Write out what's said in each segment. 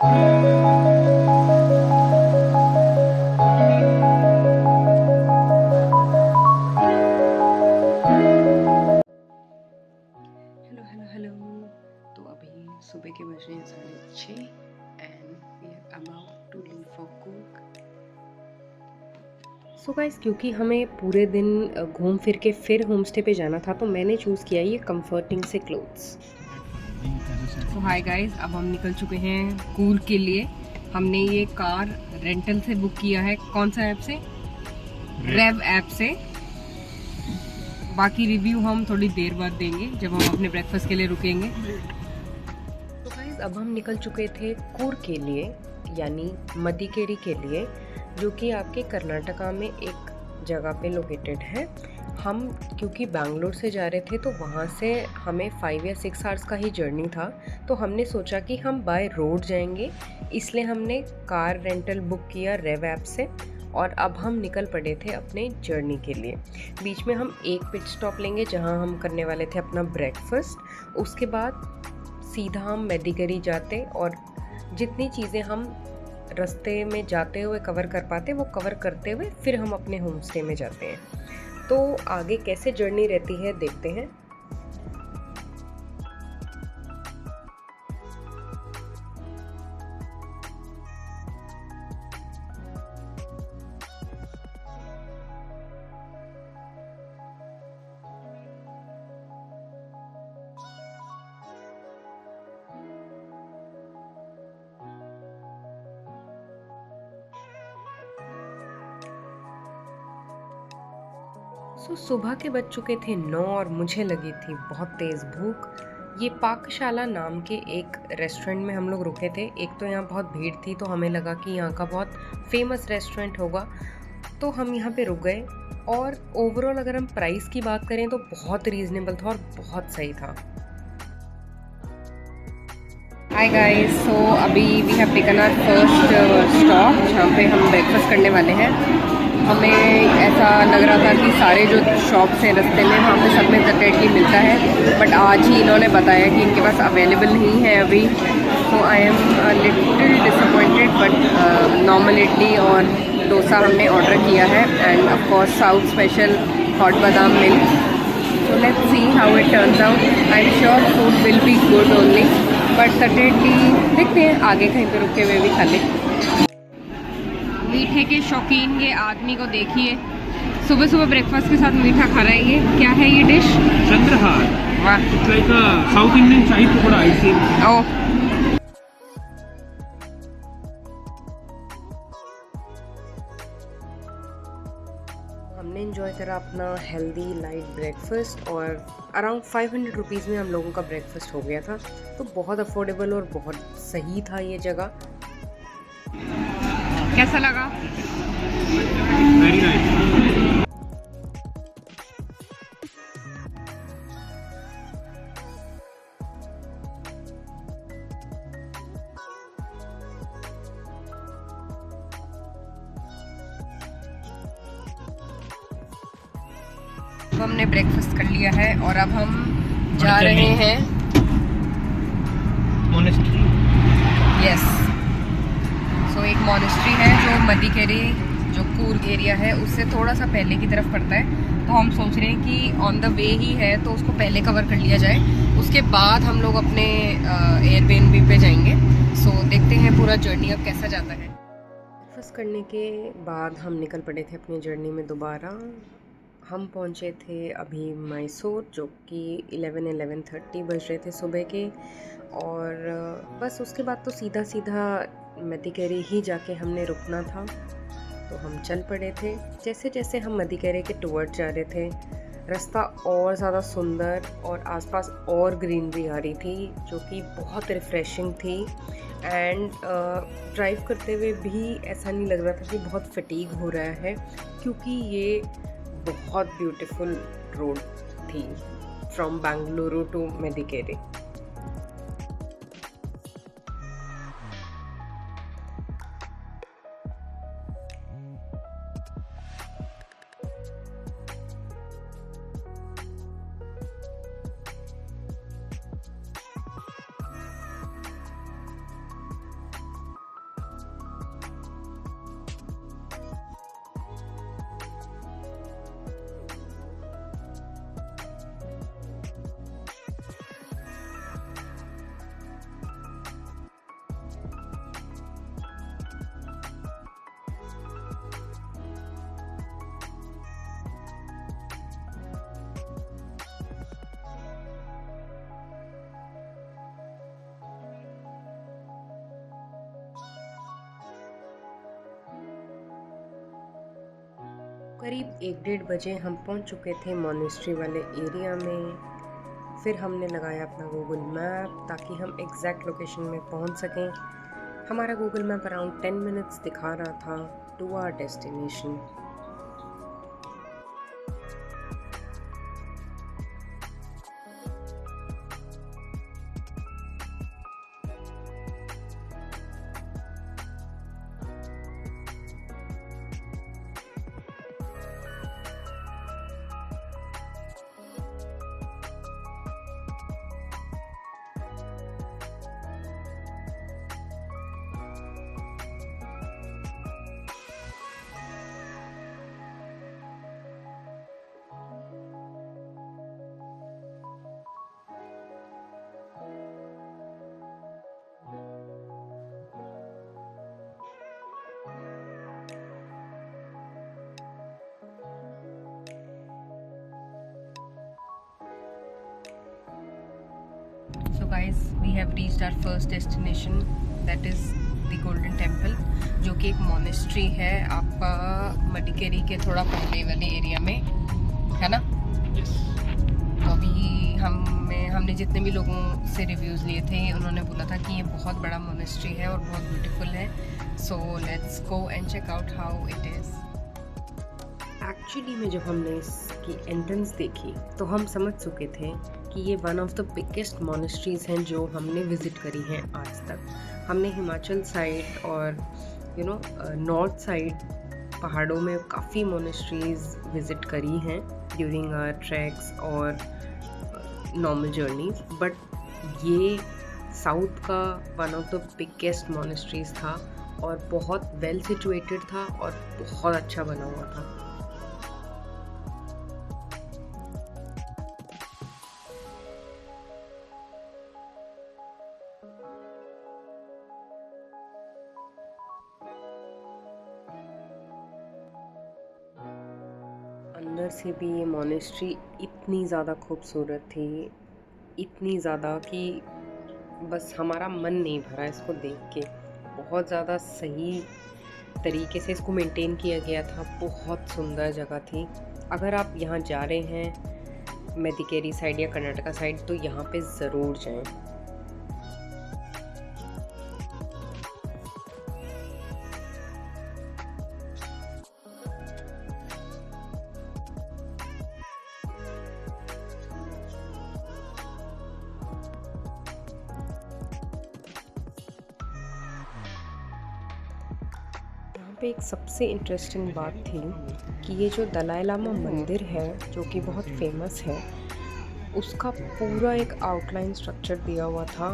Hello hello hello. तो अभी सुबह के बज रहे हैं 6:30 and we are about to leave for cook. So guys, क्योंकि हमें पूरे दिन घूम फिर के फिर होम स्टे पे जाना था तो मैंने चूज़ किया ये कंफर्टिंग से क्लोथ्स। तो हाय गाइस, अब हम निकल चुके हैं कूर्ग के लिए। हमने ये कार रेंटल से बुक किया है। कौन सा ऐप से? रेव ऐप से। बाकी रिव्यू हम थोड़ी देर बाद देंगे जब हम अपने ब्रेकफास्ट के लिए रुकेंगे। तो गाइस, अब हम निकल चुके थे कूर्ग के लिए, यानी मदिकेरी के लिए, जो कि आपके कर्नाटका में एक जगह पे लोकेटेड है। हम क्योंकि बैंगलोर से जा रहे थे तो वहाँ से हमें 5 या 6 आवर्स का ही जर्नी था, तो हमने सोचा कि हम बाय रोड जाएंगे, इसलिए हमने कार रेंटल बुक किया रेव ऐप से। और अब हम निकल पड़े थे अपने जर्नी के लिए। बीच में हम एक पिट स्टॉप लेंगे जहाँ हम करने वाले थे अपना ब्रेकफास्ट। उसके बाद सीधा हम मदिकेरी जाते और जितनी चीज़ें हम रास्ते में जाते हुए कवर कर पाते वो कवर करते हुए फिर हम अपने होम स्टे में जाते हैं। तो आगे कैसे जर्नी रहती है देखते हैं। सुबह के बज चुके थे 9 और मुझे लगी थी बहुत तेज़ भूख। ये पाकशाला नाम के एक रेस्टोरेंट में हम लोग रुके थे। एक तो यहाँ बहुत भीड़ थी तो हमें लगा कि यहाँ का बहुत फेमस रेस्टोरेंट होगा, तो हम यहाँ पे रुक गए। और ओवरऑल अगर हम प्राइस की बात करें तो बहुत रीज़नेबल था और बहुत सही था। हाय गाइस, सो अभी we have taken our first stop जहाँ पे हम ब्रेकफास्ट करने वाले हैं। हमें ऐसा लग रहा था कि सारे जो शॉप्स हैं रास्ते में वहाँ पे सब में तटेट ही मिलता है, बट आज ही इन्होंने बताया कि इनके पास अवेलेबल नहीं है अभी। So I am little disappointed, but normal idli और डोसा हमने ऑर्डर किया है and of course South special hot बादाम milk. So let's see how it turns out. I am sure food will be good only, but तटेटली देखते हैं आगे कहीं पे रुके हुए भी खा ले। मीठे के शौकीन ये आदमी को देखिए, सुबह सुबह ब्रेकफास्ट के साथ मीठा खा रहा है। ये क्या है ये डिश? चंद्रहार। वाह, लाइक साउथ इंडियन शाही पकौड़ा आइसिंग। ओह, हमने इन्जॉय करा अपना हेल्दी लाइट ब्रेकफास्ट और अराउंड 500 रुपीज़ में हम लोगों का ब्रेकफास्ट हो गया था। तो बहुत अफोर्डेबल और बहुत सही था ये जगह। कैसा लगा? Very nice. तो हमने ब्रेकफास्ट कर लिया है और अब हम जा रहे हैं मोनेस्ट्री। यस, सो एक मोनेस्ट्री है जो मदिकेरी, जो कूर्ग एरिया है उससे थोड़ा सा पहले की तरफ पड़ता है। तो हम सोच रहे हैं कि ऑन द वे ही है तो उसको पहले कवर कर लिया जाए, उसके बाद हम लोग अपने एयरबीएनबी पे जाएंगे। सो देखते हैं पूरा जर्नी अब कैसा जाता है। ब्रेकफास्ट करने के बाद हम निकल पड़े थे अपनी जर्नी में दोबारा। हम पहुंचे थे अभी मैसूर, जो कि 11:30 बज रहे थे सुबह के। और बस उसके बाद तो सीधा सीधा मदिकेरी ही जाके हमने रुकना था, तो हम चल पड़े थे। जैसे जैसे हम मदिकेरी के टुवर्ड जा रहे थे रास्ता और ज़्यादा सुंदर और आसपास और ग्रीनरी आ रही थी, जो कि बहुत रिफ़्रेशिंग थी। एंड ड्राइव करते हुए भी ऐसा नहीं लग रहा था कि बहुत फटीग हो रहा है, क्योंकि ये बहुत ब्यूटीफुल रोड थी फ्रॉम बेंगलुरु टू मदिकेरी। करीब 1-1:30 बजे हम पहुंच चुके थे मॉनेस्ट्री वाले एरिया में। फिर हमने लगाया अपना गूगल मैप ताकि हम एग्जैक्ट लोकेशन में पहुंच सकें। हमारा गूगल मैप अराउंड 10 मिनट्स दिखा रहा था to our destination. So guys, we have reached our first destination, that is the Golden Temple, जो कि एक मोनेस्ट्री है आपका मडिकेरी के थोड़ा पहले वाले एरिया में, है ना? Yes. तो अभी हमने जितने भी लोगों से रिव्यूज़ लिए थे उन्होंने बोला था कि ये बहुत बड़ा मोनेस्ट्री है और बहुत ब्यूटीफुल है। So let's go and check out how it is. Actually में जब हमने इसकी एंट्रेंस देखी तो हम समझ चुके थे कि ये one of the biggest monasteries हैं जो हमने विज़िट करी हैं आज तक। हमने हिमाचल साइड और नॉर्थ साइड पहाड़ों में काफ़ी मोनेस्ट्रीज़ विज़िट करी हैं ड्यूरिंग आवर ट्रैक्स और नॉर्मल जर्नीज, बट ये साउथ का one of the biggest monasteries था और बहुत वेल सिचुएटेड था और बहुत अच्छा बना हुआ था। अंदर से भी ये मोनेस्ट्री इतनी ज़्यादा खूबसूरत थी, इतनी ज़्यादा कि बस हमारा मन नहीं भरा इसको देख के। बहुत ज़्यादा सही तरीके से इसको मेंटेन किया गया था, बहुत सुंदर जगह थी। अगर आप यहाँ जा रहे हैं मडिकेरी साइड या कर्नाटका साइड तो यहाँ पे ज़रूर जाएं। पे एक सबसे इंटरेस्टिंग बात थी कि ये जो दलाई लामा मंदिर है जो कि बहुत फेमस है, उसका पूरा एक आउटलाइन स्ट्रक्चर दिया हुआ था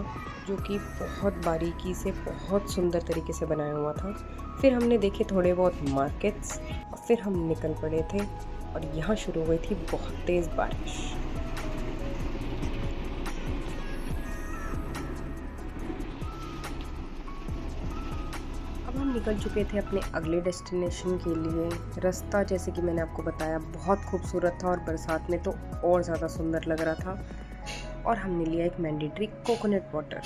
जो कि बहुत बारीकी से बहुत सुंदर तरीके से बनाया हुआ था। फिर हमने देखे थोड़े बहुत मार्केट्स और फिर हम निकल पड़े थे और यहाँ शुरू हुई थी बहुत तेज़ बारिश। हम निकल चुके थे अपने अगले डेस्टिनेशन के लिए। रास्ता जैसे कि मैंने आपको बताया बहुत खूबसूरत था और बरसात में तो और ज़्यादा सुंदर लग रहा था। और हमने लिया एक मैंडेटरी कोकोनट वाटर।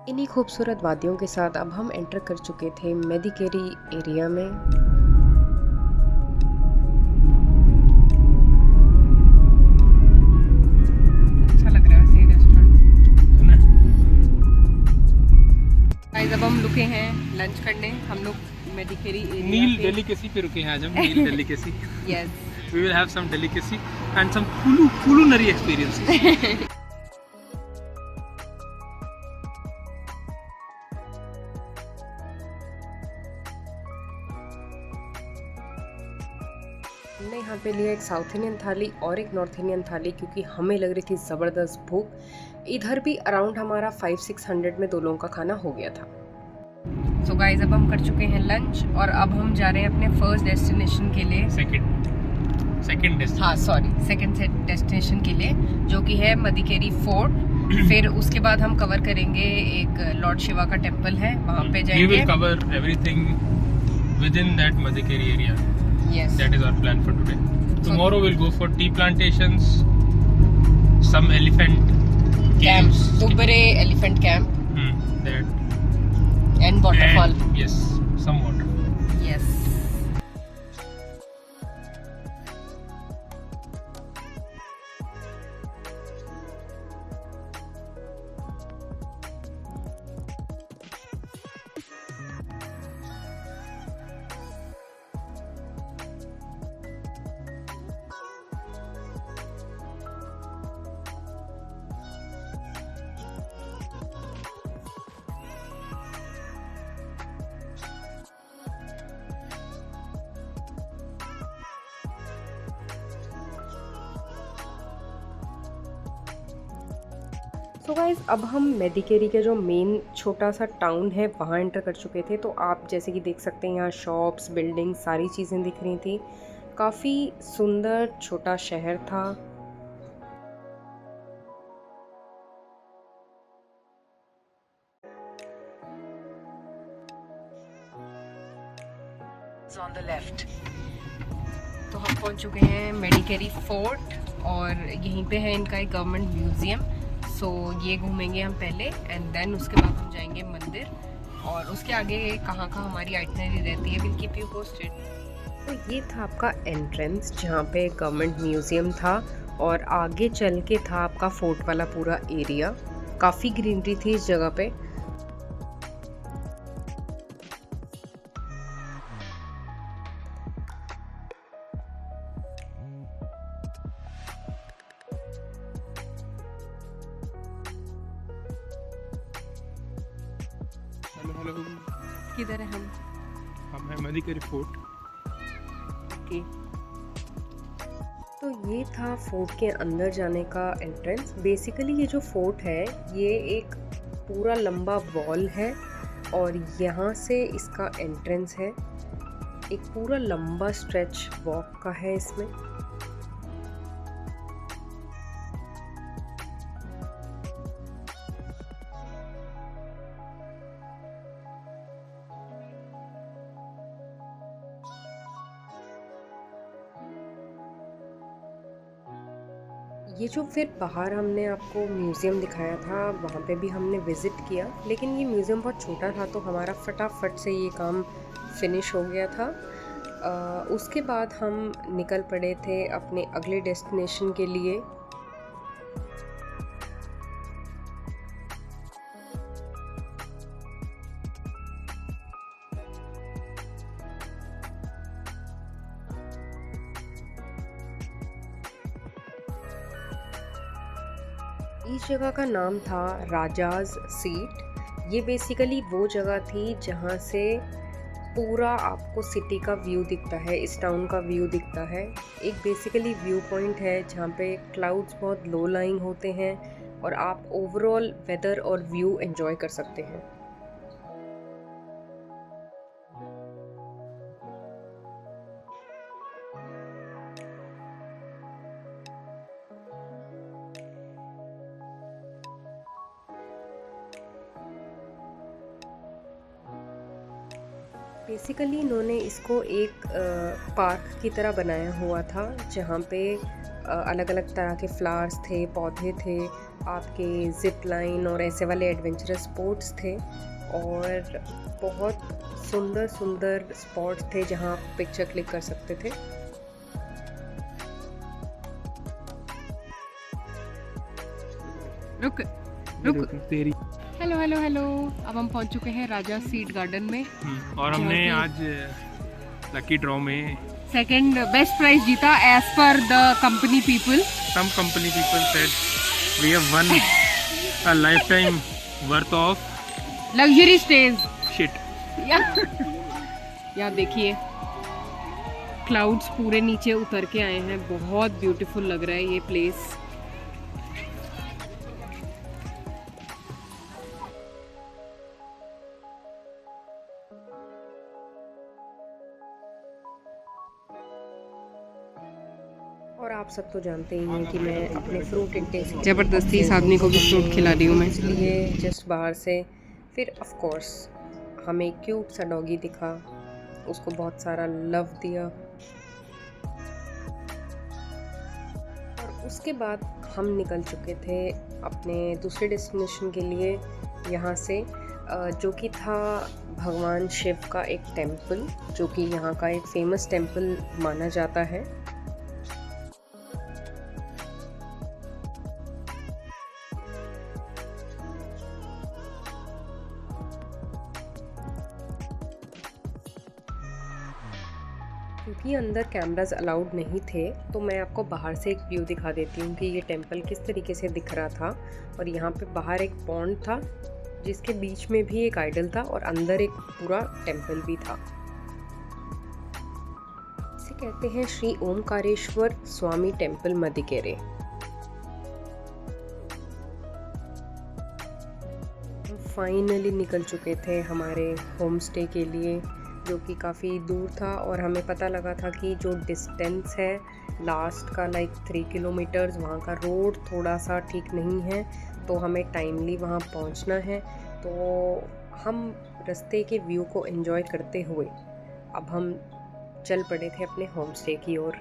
इन्हीं खूबसूरत वादियों के साथ अब हम एंटर कर चुके थे मडिकेरी एरिया में। अच्छा लग रहा है ये रेस्टोरेंट। गाइस अब हम रुके हैं लंच करने। हम लोग मडिकेरी एरिया नील डेलिकेसी पे रुके हैं आज हम। Neel delicacy. Yes, we will have some delicacy and some culinary experiences. हमने यहाँ पे लिया एक साउथ इंडियन थाली और एक नॉर्थ इंडियन थाली क्योंकि हमें लग रही थी ज़बरदस्त भूख। इधर भी अराउंड हमारा 500-600 में 2 लोगों का खाना हो गया था। सो गाइस अब हम कर चुके हैं लंच और अब हम जा रहे हैं अपने फर्स्ट डेस्टिनेशन के लिए। सेकंड डेस्टिनेशन के लिए जो कि है मडिकेरी फोर्ट। फिर उसके बाद हम कवर करेंगे एक लॉर्ड शिवा का टेम्पल है, वहाँ पे जाएंगे। We will cover everything within that Madikeri area. Yes. That is our plan for today. tomorrow we'll go for tea plantations, some elephant Camp, caves. Dubare Elephant Camp That and waterfall. and, yes, some water. Yes. So guys अब हम मेडिकेरी के जो main छोटा सा town है वहाँ enter कर चुके थे। तो आप जैसे कि देख सकते हैं यहाँ शॉप्स, बिल्डिंग, सारी चीज़ें दिख रही थी। काफ़ी सुंदर छोटा शहर था। On the left. तो हम पहुँच चुके हैं मेडिकेरी फोर्ट और यहीं पे है इनका एक गवर्नमेंट म्यूज़ियम। सो ये घूमेंगे हम पहले एंड देन उसके बाद हम जाएंगे मंदिर और उसके आगे कहाँ हमारी आइटनरी रहती है, विल कीप यू पोस्टेड। तो ये था आपका एंट्रेंस जहाँ पे गवर्नमेंट म्यूज़ियम था और आगे चल के था आपका फोर्ट वाला पूरा एरिया। काफ़ी ग्रीनरी थी इस जगह पे। हेलो, किधर है हम हैं मदिकेरी फोर्ट। ओके। तो ये था फोर्ट के अंदर जाने का एंट्रेंस। बेसिकली ये जो फोर्ट है ये एक पूरा लंबा वॉल है और यहाँ से इसका एंट्रेंस है। एक पूरा लंबा स्ट्रेच वॉक का है इसमें। ये जो फिर बाहर हमने आपको म्यूज़ियम दिखाया था वहाँ पे भी हमने विज़िट किया, लेकिन ये म्यूज़ियम बहुत छोटा था तो हमारा फटाफट से ये काम फिनिश हो गया था। उसके बाद हम निकल पड़े थे अपने अगले डेस्टिनेशन के लिए। इस जगह का नाम था राजाज सीट। ये बेसिकली वो जगह थी जहाँ से पूरा आपको सिटी का व्यू दिखता है, इस टाउन का व्यू दिखता है। एक बेसिकली व्यू पॉइंट है जहाँ पे क्लाउड्स बहुत लो लाइंग होते हैं और आप ओवरऑल वेदर और व्यू एंजॉय कर सकते हैं। बेसिकली इन्होंने इसको एक पार्क की तरह बनाया हुआ था जहाँ पे अलग अलग तरह के फ्लावर्स थे, पौधे थे, आपके जिप लाइन और ऐसे वाले एडवेंचरस स्पोर्ट्स थे और बहुत सुंदर सुंदर स्पॉट्स थे जहाँ आप पिक्चर क्लिक कर सकते थे। रुक तेरी। Hello hello hello. अब हम पहुंच चुके हैं राजा सीट गार्डन में और हमने आज लकी ड्रॉ में सेकंड बेस्ट प्राइज जीता as per the company people. some company people said we have won a lifetime worth of luxury stage. shit. यहाँ देखिए क्लाउड्स पूरे नीचे उतर के आए हैं। बहुत ब्यूटीफुल लग रहा है ये प्लेस। और आप सब तो जानते ही हैं कि मैं अपने फ्रूट इंटेक से ज़बरदस्ती इस आदमी को भी फ्रूट खिला रही हूँ मैं, इसलिए जस्ट बाहर से। फिर ऑफ कोर्स हमें क्यूट सा डॉगी दिखा, उसको बहुत सारा लव दिया। उसके बाद हम निकल चुके थे अपने दूसरे डेस्टिनेशन के लिए यहाँ से, जो कि था भगवान शिव का एक टेम्पल, जो कि यहाँ का एक फेमस टेम्पल माना जाता है। क्योंकि अंदर कैमरास अलाउड नहीं थे तो मैं आपको बाहर से एक व्यू दिखा देती हूँ कि ये टेम्पल किस तरीके से दिख रहा था। और यहाँ पे बाहर एक पॉन्ड था जिसके बीच में भी एक आइडल था और अंदर एक पूरा टेम्पल भी था। इसे कहते हैं श्री ओमकारेश्वर स्वामी टेम्पल मदिकेरे। हम फाइनली निकल चुके थे हमारे होम स्टे के लिए, जो कि काफ़ी दूर था और हमें पता लगा था कि जो डिस्टेंस है लास्ट का 3 किलोमीटर्स, वहाँ का रोड थोड़ा सा ठीक नहीं है, तो हमें टाइमली वहाँ पहुँचना है। तो हम रास्ते के व्यू को एंजॉय करते हुए अब हम चल पड़े थे अपने होम स्टे की ओर।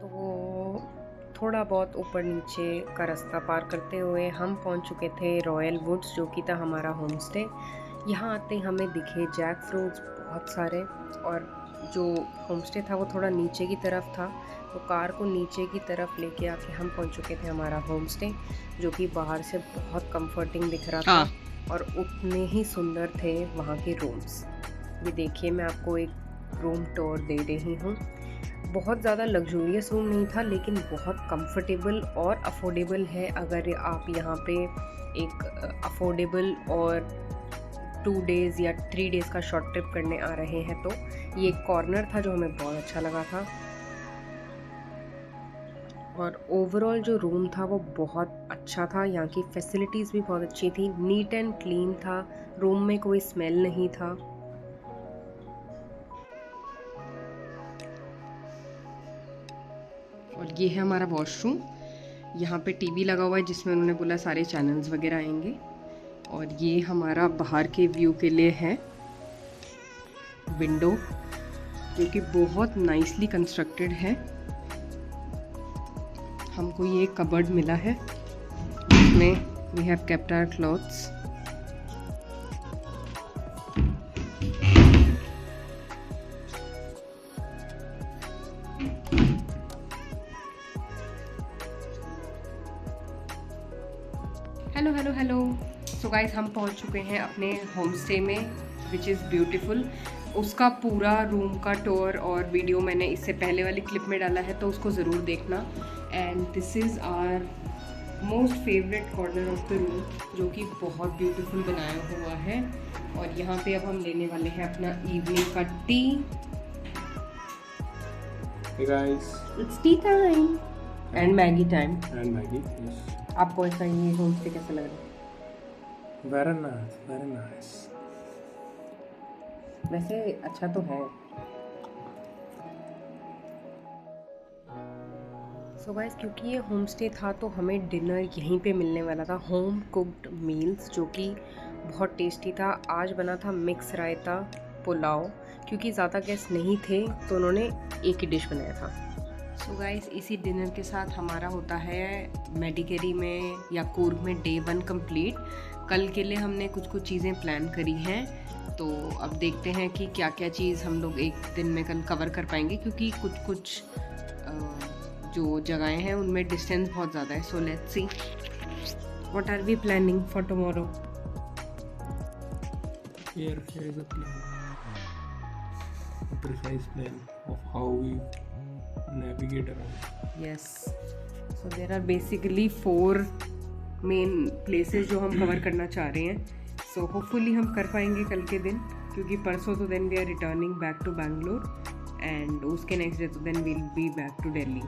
तो थोड़ा बहुत ऊपर नीचे का रास्ता पार करते हुए हम पहुँच चुके थे रॉयल वुड्स, जो कि था हमारा होम स्टे। यहाँ आते ही हमें दिखे जैक फ्रूट्स बहुत सारे, और जो होमस्टे था वो थोड़ा नीचे की तरफ था, तो कार को नीचे की तरफ लेके आके हम पहुँच चुके थे हमारा होमस्टे, जो कि बाहर से बहुत कंफर्टिंग दिख रहा था और उतने ही सुंदर थे वहाँ के रूम्स। ये देखिए, मैं आपको एक रूम टूर दे रही हूँ। बहुत ज़्यादा लग्जूरियस रूम नहीं था, लेकिन बहुत कंफर्टेबल और अफोर्डेबल है। अगर आप यहाँ पे एक अफोर्डेबल और 2 डेज़ या 3 डेज़ का शॉर्ट ट्रिप करने आ रहे हैं तो ये एक कॉर्नर था जो हमें बहुत अच्छा लगा था। और ओवरऑल जो रूम था वो बहुत अच्छा था। यहाँ की फैसिलिटीज़ भी बहुत अच्छी थी, नीट एंड क्लीन था, रूम में कोई स्मेल नहीं था। और ये है हमारा वॉशरूम। यहाँ पे टीवी लगा हुआ है जिसमें उन्होंने बोला सारे चैनल्स वगैरह आएंगे। और ये हमारा बाहर के व्यू के लिए है विंडो, जो कि बहुत नाइसली कंस्ट्रक्टेड है। हमको ये कबर्ड मिला है जिसमें we have kept our clothes. Hello so guys, हम पहुंच चुके हैं अपने होम स्टे में, विच इज़ ब्यूटीफुल। उसका पूरा रूम का टूर और वीडियो मैंने इससे पहले वाली क्लिप में डाला है, तो उसको ज़रूर देखना। And this is our most favourite corner of the room, जो कि बहुत ब्यूटीफुल बनाया हुआ है। और यहाँ पे अब हम लेने वाले हैं अपना इवनिंग का T. Hey guys. It's tea time and Maggie time. And Maggie. Yes. आपको ऐसा ये होम स्टे कैसा लग रहा है? Very nice. Very nice. वैसे अच्छा तो है। सो गाइस, क्योंकि ये होम स्टे था तो हमें डिनर यहीं पे मिलने वाला था, होम कुक्ड मील्स, जो कि बहुत टेस्टी था। आज बना था मिक्स रायता पुलाव, क्योंकि ज़्यादा गेस्ट नहीं थे तो उन्होंने एक ही डिश बनाया था। सो गाइस, इसी डिनर के साथ हमारा होता है मेडिकेरी में या कूर्ग में डे 1 कंप्लीट। कल के लिए हमने कुछ चीज़ें प्लान करी हैं, तो अब देखते हैं कि क्या क्या चीज़ हम लोग एक दिन में कल कवर कर पाएंगे, क्योंकि कुछ जो जगहें हैं उनमें डिस्टेंस बहुत ज़्यादा है। So let's see what are we planning for tomorrow. Here is a plan, a precise plan of how we navigate around. Yes, so there are basically 4 main places जो हम कवर करना चाह रहे हैं। सो होपफुली हम कर पाएंगे कल के दिन, क्योंकि परसों तो then we are returning back to Bangalore and उसके नेक्स्ट डे तो then we'll be back to Delhi.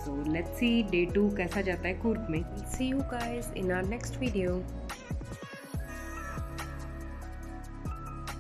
So let's see day 2 कैसा जाता है कूर्ग में। See you guys in our next video.